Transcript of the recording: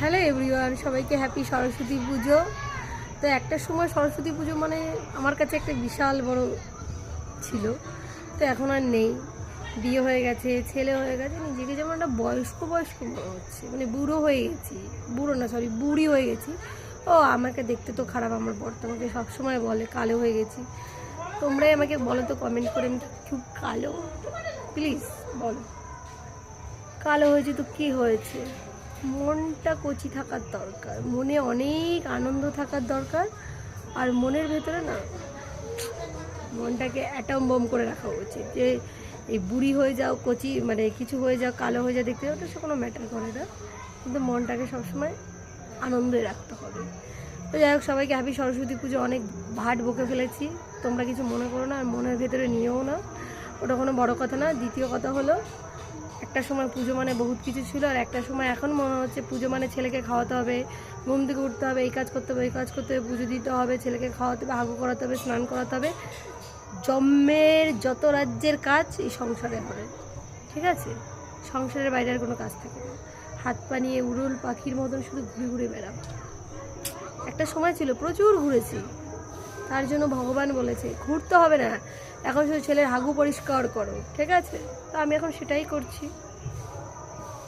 Hello everyone, সবাইকে happy Saraswati পুজো। তো একটা সময় সরস্বতী পুজো মানে আমার কাছে একটা বিশাল বড় ছিল, তো এখন আর নেই। বিয়ে হয়ে গেছে, ছেলে হয়ে গেছে, নিজেকে যেমন একটা বয়স্ক মনে হচ্ছে, মানে বুড়ো হয়ে গেছি। বুড়ো না, সরি, বুড়ি হয়ে গেছি। ও আমাকে দেখতে তো খারাপ, আমার বর তো আমাকে সবসময় বলে কালো হয়ে গেছি। তোমরাই আমাকে বলো তো কমেন্ট করে, আমি খুব কালো? প্লিজ বলো, কালো হয়েছে তো কী হয়েছে? মনটা কচি থাকার দরকার, মনে অনেক আনন্দ থাকার দরকার। আর মনের ভেতরে না, মনটাকে অ্যাটম বোম করে রাখা উচিত। যে এই বুড়ি হয়ে যাও, কচি মানে কিছু হয়ে যাও, কালো হয়ে যাও, দেখতে যাও, তো সে কোনো ম্যাটার করে না, কিন্তু মনটাকে সবসময় আনন্দে রাখতে হবে। তো যাই হোক, সবাইকে হ্যাপি সরস্বতী পুজো। অনেক ভাট বকে ফেলেছি, তোমরা কিছু মনে করো না, আর মনের ভেতরে নিয়েও না, ওটা কোনো বড় কথা না। দ্বিতীয় কথা হলো, একটা সময় পুজো মানে বহুত কিছু ছিল, আর একটা সময় এখন মনে হচ্ছে পুজো মানে ছেলেকে খাওয়াতে হবে, ঘুম থেকে উঠতে হবে, এই কাজ করতে হবে, এই কাজ করতে হবে, পুজো দিতে হবে, ছেলেকে খাওয়াতে হবে, হাগু করাতে হবে, স্নান করাতে হবে। জন্মের যত রাজ্যের কাজ এই সংসারে হবে, ঠিক আছে? সংসারের বাইরে আর কোনো কাজ থাকে না। হাত পা নিয়ে উড়ুল পাখির মতন শুধু ঘুরে ঘুরে বেড়াবো। একটা সময় ছিল প্রচুর ঘুরেছি, তার জন্য ভগবান বলেছে ঘুরতে হবে না, এখন শুধু ছেলের হাগু পরিষ্কার করো, ঠিক আছে? তো আমি এখন সেটাই করছি।